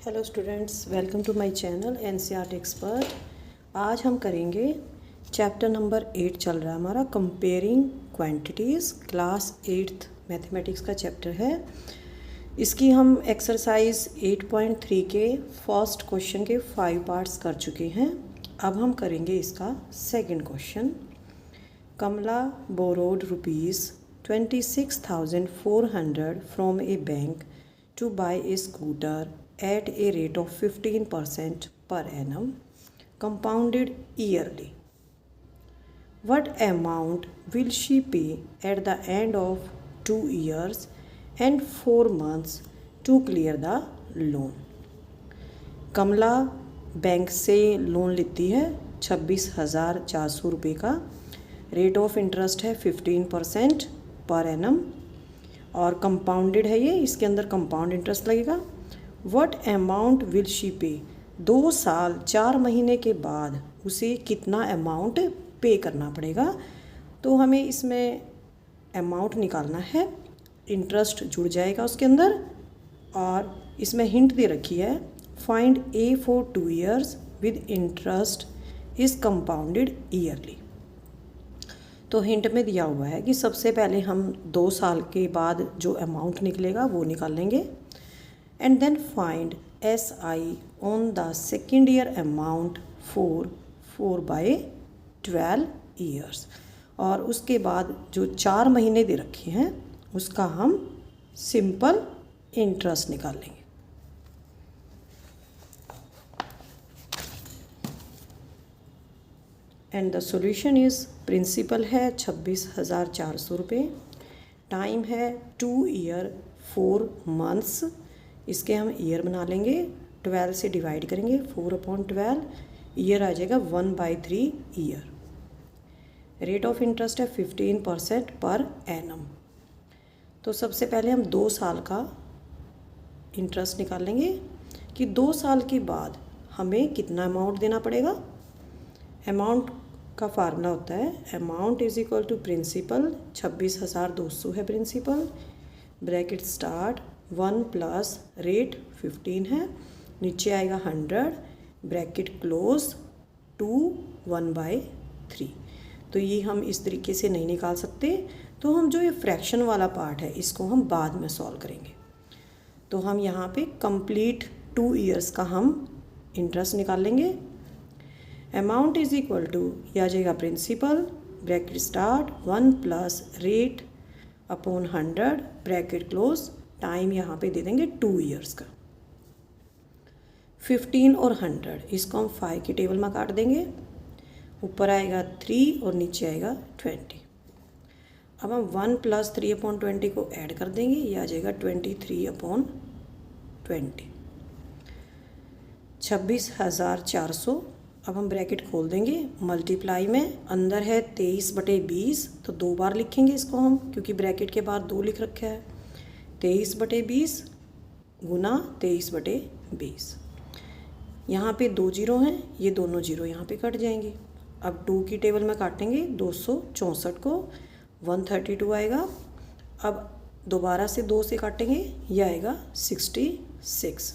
Hello students, welcome to my channel NCERT expert. आज हम करेंगे चैप्टर नंबर 8 चल रहा है हमारा, comparing quantities. Class 8th mathematics का चैप्टर है। इसकी हम एक्सरसाइज 8.3 के फर्स्ट क्वेश्चन के 5 पार्ट्स कर चुके हैं। अब हम करेंगे इसका second question. Kamala borrowed ₹26,400 from a bank to buy a scooter at a rate of 15% per annum compounded yearly. What amount will she pay at the end of 2 years and 4 months to clear the loan? Kamala bank से loan लेती है 26,400 रुपये का। Rate of interest है 15% per annum और compounded है ये, इसके अंदर कंपाउंड इंटरेस्ट लगेगा। व्हाट अमाउंट विल शी पे, 2 साल 4 महीने के बाद उसे कितना अमाउंट पे करना पड़ेगा। तो हमें इसमें अमाउंट निकालना है, इंटरेस्ट जुड़ जाएगा उसके अंदर। और इसमें हिंट दे रखी है, find A for 2 years with interest is compounded yearly. तो हिंट में दिया हुआ है कि सबसे पहले हम 2 साल के बाद जो अमाउंट निकलेगा वो निकाल लेंगे। And then find SI on the second year amount for 4/12 years। और उसके बाद जो 4 महीने दे रखे हैं उसका हम सिंपल इंटरेस्ट निकाल लेंगे। And the solution is, principal है 26,400 रुपये, टाइम है 2 year 4 months। इसके हम ईयर बना लेंगे, 12 से डिवाइड करेंगे, 4/12 ईयर आ जाएगा 1/3 ईयर। रेट ऑफ इंटरेस्ट है 15% पर एनम। तो सबसे पहले हम 2 साल का इंटरेस्ट निकाल लेंगे कि 2 साल के बाद हमें कितना अमाउंट देना पड़ेगा। अमाउंट का फार्मूला होता है amount is equal to principal, 26,200 है principal, bracket start 1 plus rate 15 है, नीचे आएगा 100, ब्रैकेट क्लोज 2 1/3। तो ये हम इस तरीके से नहीं निकाल सकते, तो हम जो ये फ्रैक्शन वाला पार्ट है इसको हम बाद में सॉल्व करेंगे। तो हम यहाँ पे कंप्लीट 2 years का हम इंटरेस्ट निकाल लेंगे। अमाउंट इज इक्वल टू, यह आ जाएगा principal, bracket start 1 plus rate upon 100, bracket close, time यहाँ पे दे देंगे 2 years का। 15 और 100 इसको हम 5 की टेबल में काट देंगे, ऊपर आएगा 3 और नीचे आएगा 20। अब हम 1 प्लस 3/20 को ऐड कर देंगे, ये आ जाएगा 23/20, 26,400। अब हम ब्रैकेट खोल देंगे, मल्टीप्लाई में अंदर है 23/20, तो 2 बार लिखेंगे इसको हम, क्योंकि ब्रैकेट के बाद 2 लिख रखा है। 23/20 गुना 23/20। यहाँ पे 2 जीरो हैं, ये दोनों जीरो यहाँ पे कट जाएंगे। अब 2 की टेबल में काटेंगे 264 को, 132 आएगा। अब दोबारा से 2 से काटेंगे, यह आएगा 66।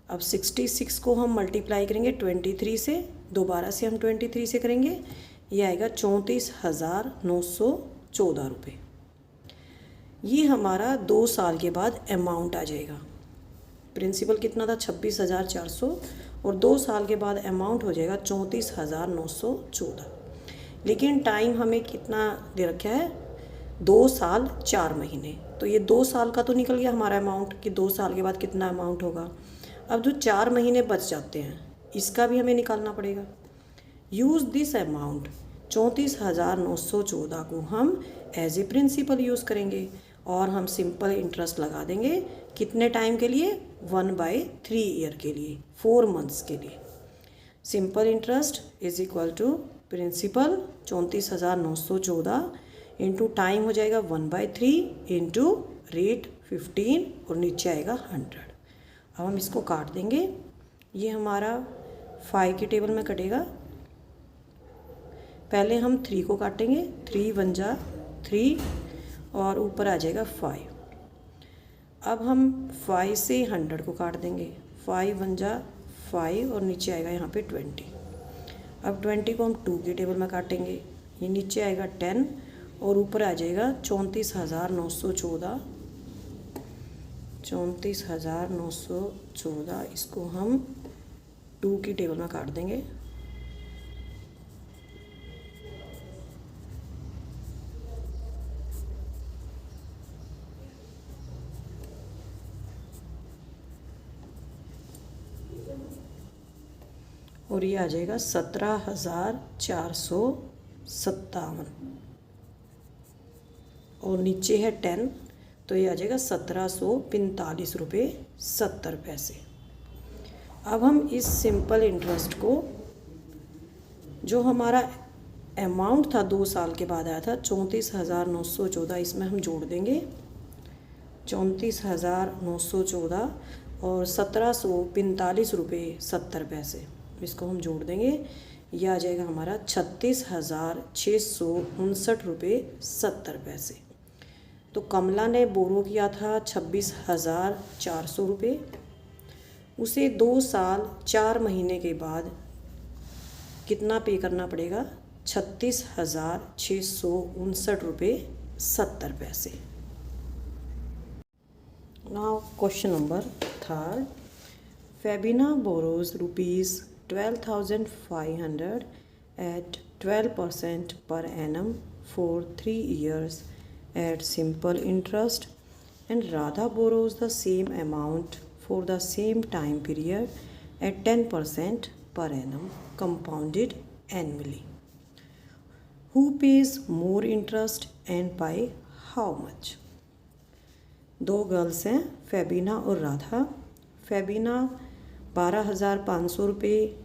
अब 66 को हम मल्टीप्लाई करेंगे 23 से, दोबारा से हम 23 से करेंगे, ये आएगा 34,914 रुपये। ये हमारा 2 साल के बाद अमाउंट आ जाएगा। प्रिंसिपल कितना था 26,400 और 2 साल के बाद अमाउंट हो जाएगा 34,914। लेकिन टाइम हमें कितना दे रखा है, 2 साल 4 महीने। तो ये 2 साल का तो निकल गया हमारा अमाउंट कि 2 साल के बाद कितना अमाउंट होगा। अब जो 4 महीने बच जाते हैं इसका भी हमें निकालना पड़ेगा। यूज़ दिस अमाउंट, 34,914 को हम एज ए प्रिंसिपल यूज़ करेंगे और हम सिंपल इंटरेस्ट लगा देंगे कितने टाइम के लिए, 1/3 ईयर के लिए, 4 months के लिए। Simple interest is equal to principal 34,914 into time हो जाएगा 1/3 इंटू रेट 15 और नीचे आएगा 100। अब हम इसको काट देंगे, ये हमारा 5 की टेबल में कटेगा। पहले हम 3 को काटेंगे, 3 1 जा 3 और ऊपर आ जाएगा 5। अब हम 5 से 100 को काट देंगे, 5 1 जा 5 और नीचे आएगा यहाँ पे 20। अब 20 को हम 2 की टेबल में काटेंगे, ये नीचे आएगा 10 और ऊपर आ जाएगा 34,914। 34,914 इसको हम 2 की टेबल में काट देंगे। और ये आ जाएगा 17,457 और नीचे है 10, तो ये आ जाएगा 1745 रुपये 70 पैसे। अब हम इस सिंपल इंटरेस्ट को, जो हमारा अमाउंट था 2 साल के बाद आया था 34,914, इसमें हम जोड़ देंगे 34,914 और 1745 रुपये 70 पैसे, इसको हम जोड़ देंगे। यह आ जाएगा हमारा 36,659 रुपये 70 पैसे। तो कमला ने बोरो किया था 26,400 रुपये, उसे 2 साल 4 महीने के बाद कितना पे करना पड़ेगा? 36,659 रुपये 70 पैसे। Now question number 3। Febina borrows ₹12,500 at 12% per annum for 3 years at simple interest, and Radha borrows the same amount for the same time period at 10% per annum compounded annually. Who pays more interest and by how much? 2 girls हैं, फेबिना और राधा। फेबिना 12,500 रुपये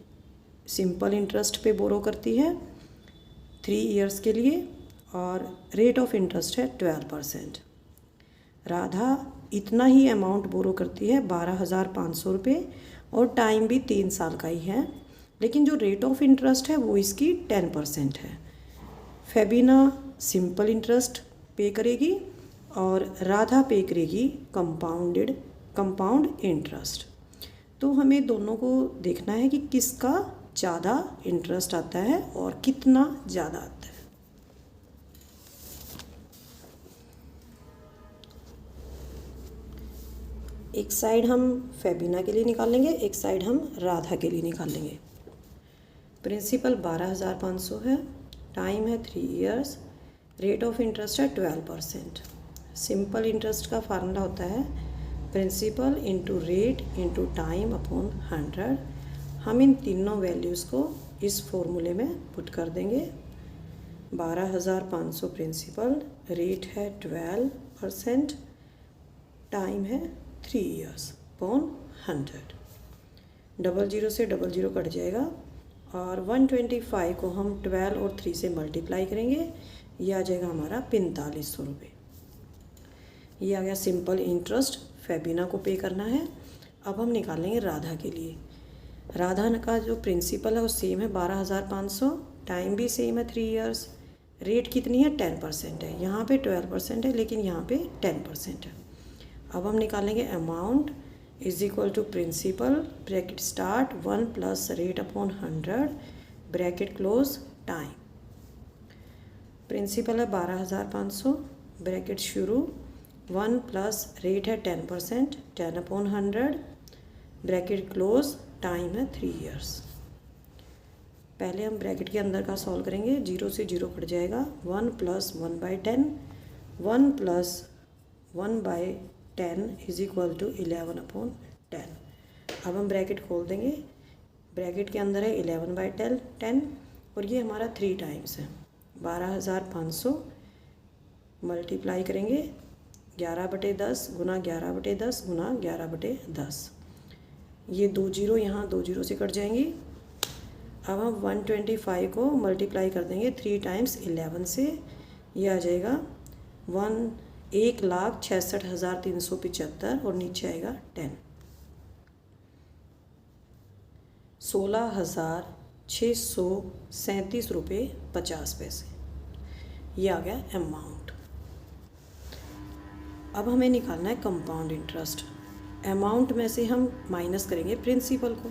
simple interest पे बोरो करती है 3 years के लिए और rate of interest है 12%। राधा इतना ही अमाउंट बोरो करती है 12,500 रुपये और टाइम भी 3 साल का ही है, लेकिन जो रेट ऑफ इंटरेस्ट है वो इसकी 10% है। फेबिना सिंपल इंटरेस्ट पे करेगी और राधा पे करेगी कंपाउंड इंटरेस्ट। तो हमें दोनों को देखना है कि किसका ज़्यादा इंटरेस्ट आता है और कितना ज़्यादा आता है। एक साइड हम फेबिना के लिए निकालेंगे, एक साइड हम राधा के लिए निकालेंगे। प्रिंसिपल 12,500 है, टाइम है 3 इयर्स, रेट ऑफ इंटरेस्ट है 12%। सिंपल इंटरेस्ट का फार्मूला होता है principal into rate into time upon 100। हम इन तीनों वैल्यूज़ को इस फॉर्मूले में पुट कर देंगे। 12,500 प्रिंसिपल, रेट है 12%, टाइम है 3 इयर्स अपॉन 100। 00 से 00 कट जाएगा और 125 को हम 12 और 3 से मल्टीप्लाई करेंगे, यह आ जाएगा हमारा 4500 रुपये। ये आ गया सिंपल इंटरेस्ट, फेबिना को पे करना है। अब हम निकालेंगे राधा के लिए। राधा का जो प्रिंसिपल है वो सेम है 12,500, टाइम भी सेम है 3 इयर्स, रेट कितनी है 10% है, यहाँ पे 12% है लेकिन यहाँ पे 10% है। अब हम निकालेंगे amount is equal to principal bracket start 1 plus rate upon 100 bracket close time. Principal है 12,500, ब्रैकेट शुरू 1 प्लस रेट है 10%, 10 अपॉन 100 ब्रैकेट क्लोज, टाइम है 3 इयर्स। पहले हम ब्रैकेट के अंदर का सॉल्व करेंगे, 0 से 0 कट जाएगा, 1 plus 1/10, 1 plus 1/10 is equal to 11 upon 10। अब हम ब्रैकेट खोल देंगे, ब्रैकेट के अंदर है 11/10 और ये हमारा 3 टाइम्स है। 12,500 मल्टीप्लाई करेंगे 11/10 गुना 11/10 गुना 11/10, ये 2 0 यहाँ 2 0 से कट जाएंगी। अब हम 125 को मल्टीप्लाई कर देंगे 3 टाइम्स 11 से, ये आ जाएगा 1,66,375 और नीचे आएगा 10, 16,637 रुपये 50 पैसे। ये आ गया अमाउंट। अब हमें निकालना है कंपाउंड इंटरेस्ट। अमाउंट में से हम माइनस करेंगे प्रिंसिपल को,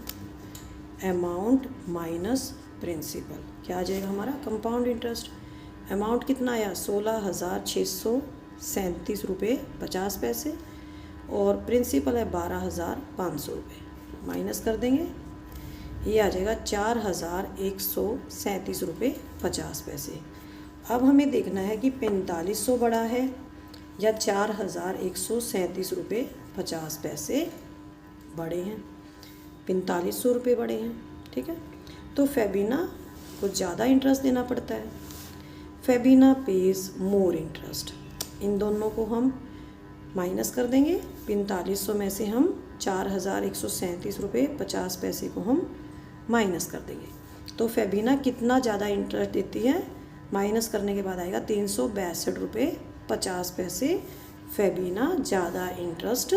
अमाउंट माइनस प्रिंसिपल क्या आ जाएगा हमारा कंपाउंड इंटरेस्ट। अमाउंट कितना आया 16,637 रुपये 50 पैसे और प्रिंसिपल है 12,500 रुपये, माइनस कर देंगे, ये आ जाएगा 4,137 रुपये 50 पैसे। अब हमें देखना है कि 4500 बड़ा है या 4,137 रुपये 50 पैसे बड़े हैं। 4500 रुपये बड़े हैं, ठीक है। तो फेबिना को ज़्यादा इंटरेस्ट देना पड़ता है, फेबिना पेज मोर इंटरेस्ट। इन दोनों को हम माइनस कर देंगे, 4500 में से हम 4,137 रुपये 50 पैसे को हम माइनस कर देंगे। तो फेबिना कितना ज़्यादा इंटरेस्ट देती है, माइनस करने के बाद आएगा 362 रुपये 50 पैसे फेबिना ज़्यादा इंटरेस्ट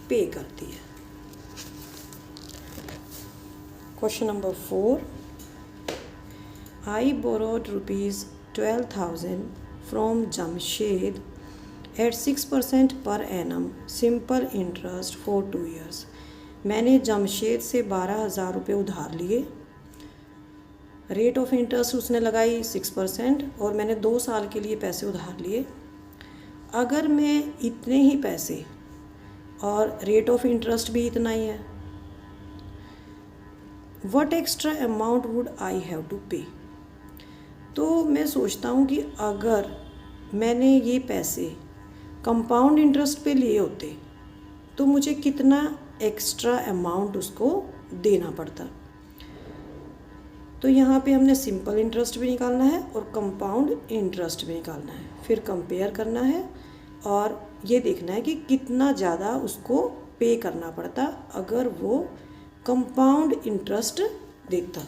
पे करती है। Question number 4, I borrowed ₹12,000 from Jamshed at 6% per annum simple interest for 2 years। मैंने जमशेद से 12,000 रुपये उधार लिए, रेट ऑफ इंटरेस्ट उसने लगाई 6% और मैंने 2 साल के लिए पैसे उधार लिए। अगर मैं इतने ही पैसे और रेट ऑफ इंटरेस्ट भी इतना ही है, what extra amount would I have to pay. तो मैं सोचता हूँ कि अगर मैंने ये पैसे कंपाउंड इंटरेस्ट पे लिए होते तो मुझे कितना एक्स्ट्रा अमाउंट उसको देना पड़ता। तो यहाँ पे हमने सिंपल इंटरेस्ट भी निकालना है और कंपाउंड इंटरेस्ट भी निकालना है, फिर कंपेयर करना है और ये देखना है कि कितना ज़्यादा उसको पे करना पड़ता अगर वो कंपाउंड इंटरेस्ट देता।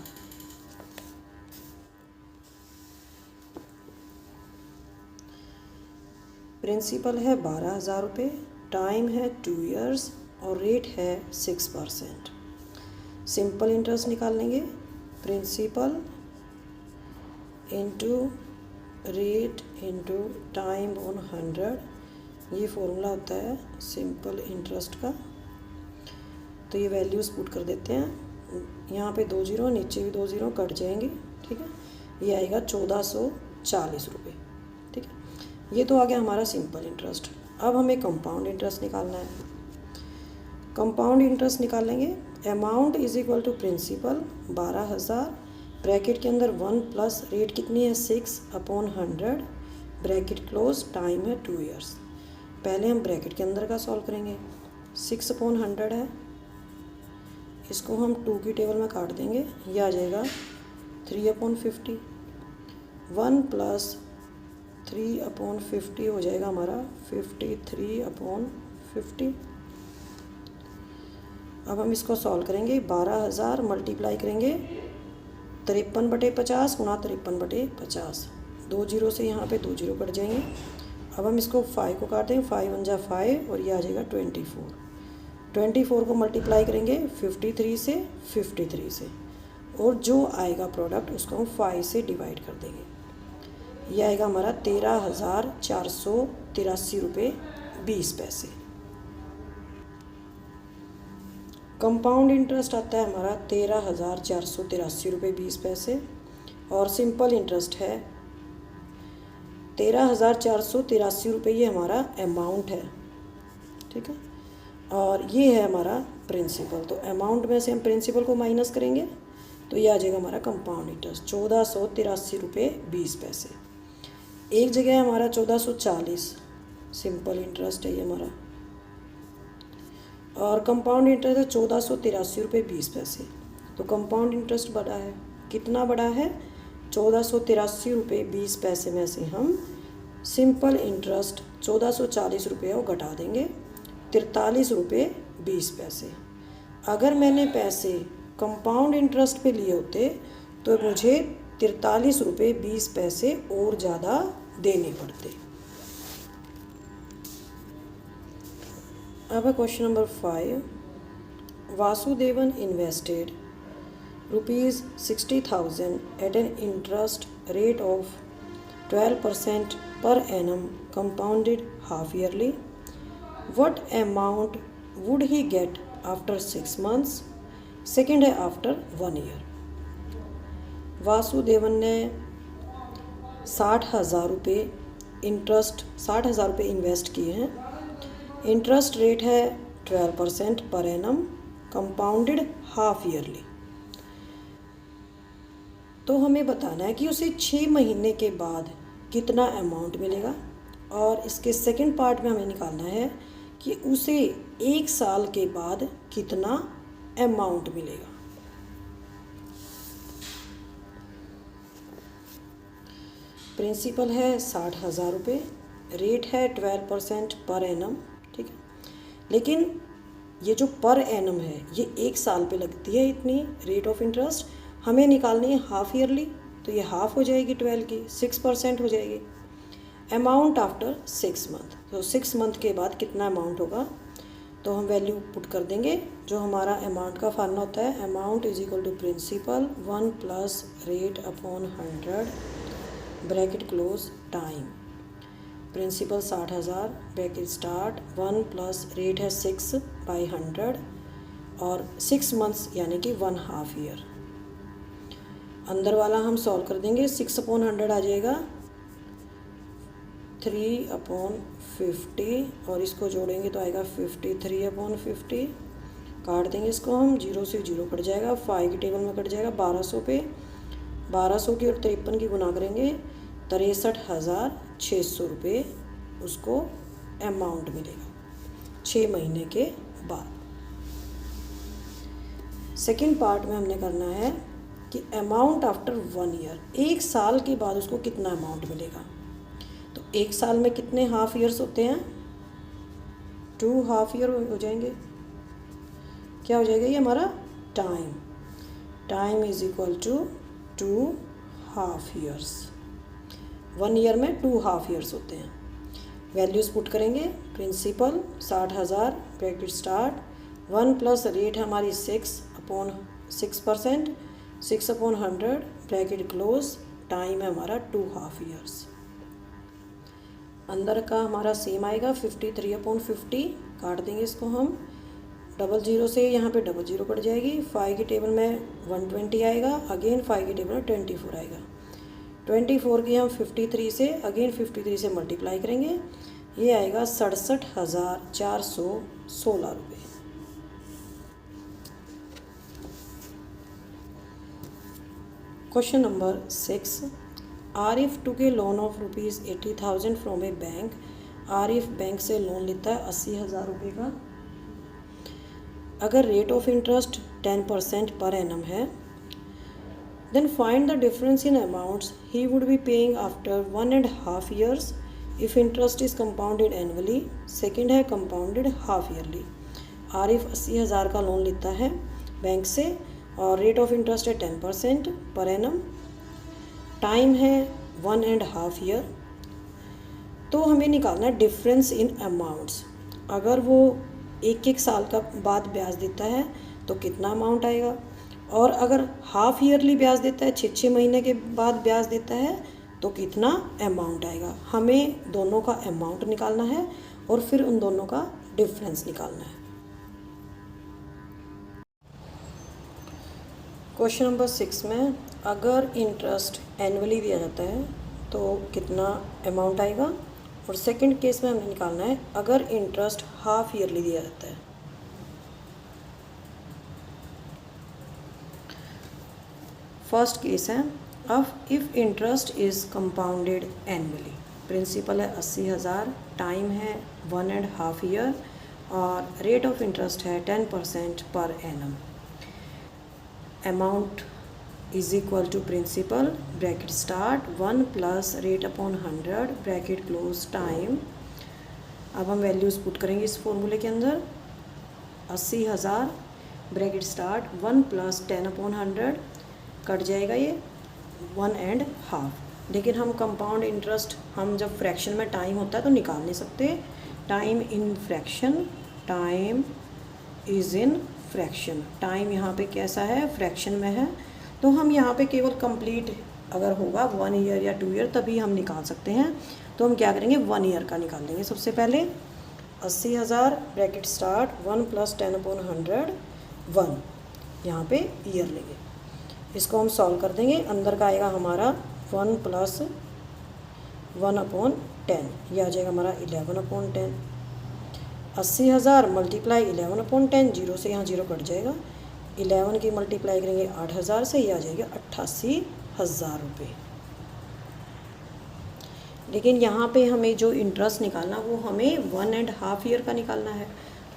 प्रिंसिपल है 12,000 रुपये, टाइम है 2 years और रेट है 6%। सिंपल इंटरेस्ट निकाल लेंगे, principal into rate into time on 100, ये फॉर्मूला होता है सिंपल इंटरेस्ट का। तो ये वैल्यूज़ पुट कर देते हैं, यहाँ पे 2 0 नीचे भी 2 0 कट जाएंगे, ठीक है। ये आएगा 1440 रुपये, ठीक है। ये तो आ गया हमारा सिंपल इंटरेस्ट। अब हमें कंपाउंड इंटरेस्ट निकालना है। कंपाउंड इंटरेस्ट निकालेंगे, amount is equal to principal 12,000 bracket के अंदर 1 प्लस रेट कितनी है 6/100 ब्रैकेट क्लोज, टाइम है 2 years। पहले हम ब्रैकेट के अंदर का सॉल्व करेंगे, 6/100 है, इसको हम 2 की टेबल में काट देंगे, ये आ जाएगा 3/50। 1 प्लस 3/50 हो जाएगा हमारा 53/50। अब हम इसको सॉल्व करेंगे, 12,000 मल्टीप्लाई करेंगे 53/50 गुणा 53/50, 2 0 से यहाँ पे 2 0 कट जाएंगे। अब हम इसको 5 को काट देंगे, 5 1 जा 5 और ये आ जाएगा 24। 24 को मल्टीप्लाई करेंगे 53 से और जो आएगा प्रोडक्ट उसको हम 5 से डिवाइड कर देंगे, ये आएगा हमारा 13,483 रुपये 20 पैसे। कंपाउंड इंटरेस्ट आता है हमारा 13,483 रुपये 20 पैसे और सिंपल इंटरेस्ट है 13,483 रुपये, ये हमारा अमाउंट है, ठीक है। और ये है हमारा प्रिंसिपल। तो अमाउंट में से हम प्रिंसिपल को माइनस करेंगे तो ये आ जाएगा हमारा कंपाउंड इंटरेस्ट 1483 रुपये 20 पैसे। एक जगह है हमारा 1440 सिंपल इंटरेस्ट है ये हमारा, और कंपाउंड इंटरेस्ट है 1483 रुपये 20 पैसे। तो कंपाउंड इंटरेस्ट बड़ा है, कितना बड़ा है 1483 रुपये 20 पैसे में से हम सिंपल इंटरेस्ट 1440 रुपये को घटा देंगे 43 रुपये 20 पैसे। अगर मैंने पैसे कंपाउंड इंटरेस्ट पे लिए होते तो मुझे 43 रुपये 20 पैसे और ज़्यादा देने पड़ते। अब है question number 5, Vasudevan invested ₹60,000 at an interest rate of 12% per annum compounded half yearly. What amount would he get after 6 months, second है आफ्टर 1 year। वासुदेवन ने 60,000 रुपये इन्वेस्ट किए हैं। इंटरेस्ट रेट है 12% per annum, compounded half yearly. तो हमें बताना है कि उसे 6 महीने के बाद कितना अमाउंट मिलेगा, और इसके सेकंड पार्ट में हमें निकालना है कि उसे 1 साल के बाद कितना अमाउंट मिलेगा। प्रिंसिपल है 60,000 रुपये, रेट है 12% पर एनम, ठीक है। लेकिन ये जो पर एनम है ये 1 साल पे लगती है इतनी रेट ऑफ इंटरेस्ट, हमें निकालनी है हाफ ईयरली, तो ये हाफ हो जाएगी 12 की, 6% हो जाएगी। अमाउंट आफ्टर 6 मंथ, तो 6 मंथ के बाद कितना अमाउंट होगा, तो हम वैल्यू पुट कर देंगे। जो हमारा अमाउंट का फार्मूला होता है, amount is equal to principal 1 plus rate upon 100 bracket close time. Principal 60,000 bracket start 1 plus rate है 6/100 और 6 मंथ्स यानी कि 1/2 ईयर। अंदर वाला हम सॉल्व कर देंगे, 6/100 आ जाएगा 3/50 और इसको जोड़ेंगे तो आएगा 53/50। काट देंगे इसको हम, 0 से 0 कट जाएगा, 5 की टेबल में कट जाएगा 1200 पे, 1200 की और 53 की गुना करेंगे 63,600 रुपये उसको अमाउंट मिलेगा 6 महीने के बाद। सेकंड पार्ट में हमने करना है कि अमाउंट आफ्टर 1 ईयर, 1 साल के बाद उसको कितना अमाउंट मिलेगा। तो 1 साल में कितने हाफ ईयर्स होते हैं, 2 हाफ ईयर हो जाएंगे। क्या हो जाएगा ये हमारा time, time is equal to 2 half years. 1 year में 2 हाफ ईयर्स होते हैं। वैल्यूज़ पुट करेंगे, principal 60,000 bracket start 1 plus rate हमारी 6% 6/100 ब्रैकेट क्लोज, टाइम है हमारा 2 हाफ ईयर्स। अंदर का हमारा सेम आएगा 53/50, काट देंगे इसको हम, 00 से यहाँ पे 00 कट जाएगी, 5 की टेबल में 120 आएगा, अगेन 5 की टेबल में 24 आएगा, 24 की हम 53 से अगेन 53 से मल्टीप्लाई करेंगे, ये आएगा 67,416 रुपये। Question number 6, Arif took A loan of ₹80,000 from a bank. Arif bank से लोन लेता है 80,000 रुपये का। अगर rate of interest 10% per annum है, then find the difference in amounts he would be paying after 1.5 years if interest is compounded annually. Second है compounded half yearly. Arif 80,000 का loan लेता है बैंक से और रेट ऑफ इंटरेस्ट है 10% per annum, time है 1.5 year। तो हमें निकालना है डिफरेंस इन अमाउंट्स। अगर वो 1 साल का बाद ब्याज देता है तो कितना अमाउंट आएगा, और अगर हाफ ईयरली ब्याज देता है 6 महीने के बाद ब्याज देता है तो कितना अमाउंट आएगा। हमें दोनों का अमाउंट निकालना है और फिर उन दोनों का डिफरेंस निकालना है। क्वेश्चन नंबर 6 में अगर इंटरेस्ट एनुअली दिया जाता है तो कितना अमाउंट आएगा, और सेकंड केस में हमें निकालना है अगर इंटरेस्ट हाफ ईयरली दिया जाता है। फर्स्ट केस है अब if interest is compounded annually. Principal है 80,000, टाइम है 1.5 year और रेट ऑफ इंटरेस्ट है 10% per annum. Amount is equal to principal bracket start 1 plus rate upon 100 bracket close time. अब हम वैल्यूज़ पुट करेंगे इस फॉर्मूले के अंदर, 80,000 ब्रैकेट स्टार्ट 1 प्लस 10/100 कट जाएगा ये 1.5। लेकिन हम कंपाउंड इंटरेस्ट हम जब फ्रैक्शन में टाइम होता है तो निकाल नहीं सकते। Time in fraction, time is in fraction, time यहाँ पे कैसा है, फ्रैक्शन में है, तो हम यहाँ पे केवल कंप्लीट अगर होगा 1 year या 2 year तभी हम निकाल सकते हैं। तो हम क्या करेंगे 1 year का निकाल लेंगे सबसे पहले। 80,000 ब्रैकेट स्टार्ट 1 + 10/100 1, यहाँ पे ईयर लेंगे। इसको हम सॉल्व कर देंगे। अंदर का आएगा हमारा 1 + 1/10, यह आ जाएगा हमारा 11/10। 80,000 मल्टीप्लाई 11/10, 0 से यहाँ 0 कट जाएगा। 11 की मल्टीप्लाई करेंगे 8,000 से, यह आ जाएगा 88,000 रुपये। लेकिन यहाँ पे हमें जो इंटरेस्ट निकालना वो हमें 1.5 ईयर का निकालना है।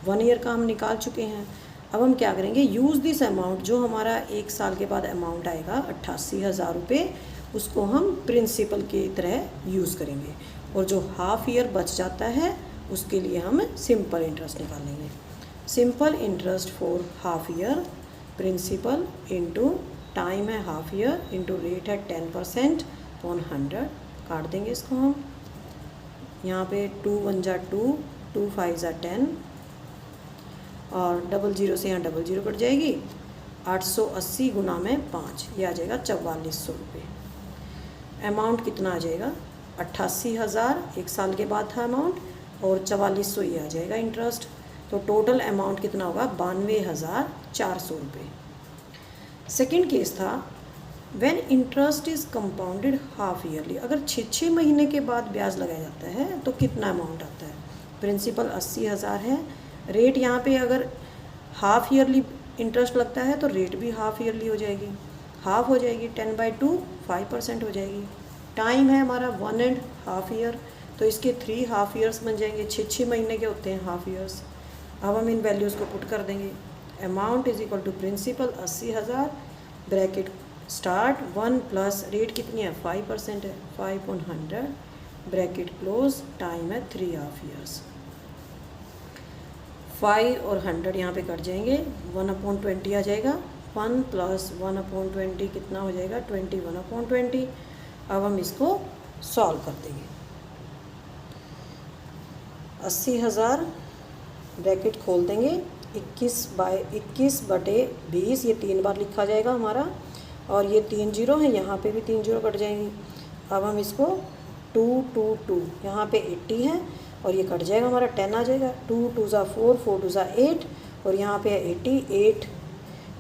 1 ईयर का हम निकाल चुके हैं। अब हम क्या करेंगे, यूज़ दिस अमाउंट, जो हमारा 1 साल के बाद अमाउंट आएगा 88,000 रुपये, उसको हम प्रिंसिपल की तरह यूज़ करेंगे। और जो हाफ ईयर बच जाता है उसके लिए हम सिंपल इंटरेस्ट निकालेंगे। Simple interest for half year, principal into time है हाफ ईयर इंटू रेट है 10% ऑन 100, काट देंगे इसको हम। यहाँ पे 2 × 1 = 2, 2 × 5 = 10 और 00 से यहाँ 00 कट जाएगी। 880 गुना में 5, ये आ जाएगा 4400 रुपये। अमाउंट कितना आ जाएगा, 88,000 1 साल के बाद था अमाउंट, और 4400 ये आ जाएगा इंटरेस्ट। तो टोटल अमाउंट कितना होगा, 92,400 रुपये। सेकेंड केस था when interest is compounded half yearly, अगर 6 महीने के बाद ब्याज लगाया जाता है तो कितना अमाउंट आता है। प्रिंसिपल 80,000 है, रेट यहाँ पे अगर हाफ ईयरली इंटरेस्ट लगता है तो रेट भी हाफ ईयरली हो जाएगी, हाफ हो जाएगी, 10/2 5% हो जाएगी। टाइम है हमारा 1.5 ईयर, तो इसके 3 हाफ ईयर्स बन जाएंगे। 6 महीने के होते हैं हाफ ईयर्स। अब हम इन वैल्यूज़ को पुट कर देंगे। Amount is equal to principal 80,000 bracket start 1 plus rate कितनी है 5% है, 5/100 ब्रैकेट क्लोज, टाइम है 3 हाफ ईयर्स। 5 और 100 यहाँ पे कट जाएंगे, 1/20 आ जाएगा। 1 + 1/20 कितना हो जाएगा, 21/20। अब हम इसको सॉल्व कर देंगे। 80,000 ब्रैकेट खोल देंगे, 21/20, ये 3 बार लिखा जाएगा हमारा, और ये 3 0 है, यहाँ पे भी 3 0 कट जाएंगी। अब हम इसको 2 2 2, यहाँ पे 80 है और ये कट जाएगा हमारा, 10 आ जाएगा। 2 2 = 4, 4 2 = 8, और यहाँ पे है 80, 8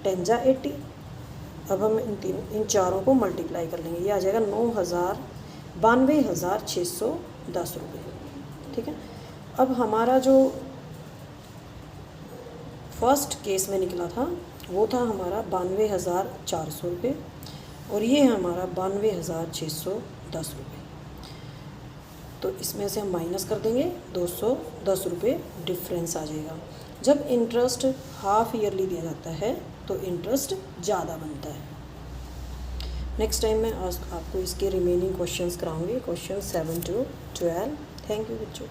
10 = 80। अब हम इन चारों को मल्टीप्लाई कर लेंगे, ये आ जाएगा 92,610 रुपये। ठीक है। अब हमारा जो फर्स्ट केस में निकला था वो था हमारा 92,400 रुपये, और ये है हमारा 92,610 रुपये। तो इसमें से हम माइनस कर देंगे, 210 रुपये डिफरेंस आ जाएगा। जब इंटरेस्ट हाफ ईयरली दिया जाता है तो इंटरेस्ट ज़्यादा बनता है। नेक्स्ट टाइम मैं आपको इसके रिमेनिंग क्वेश्चंस कराऊंगी, क्वेश्चन 7 to 12। थैंक यू बच्चों।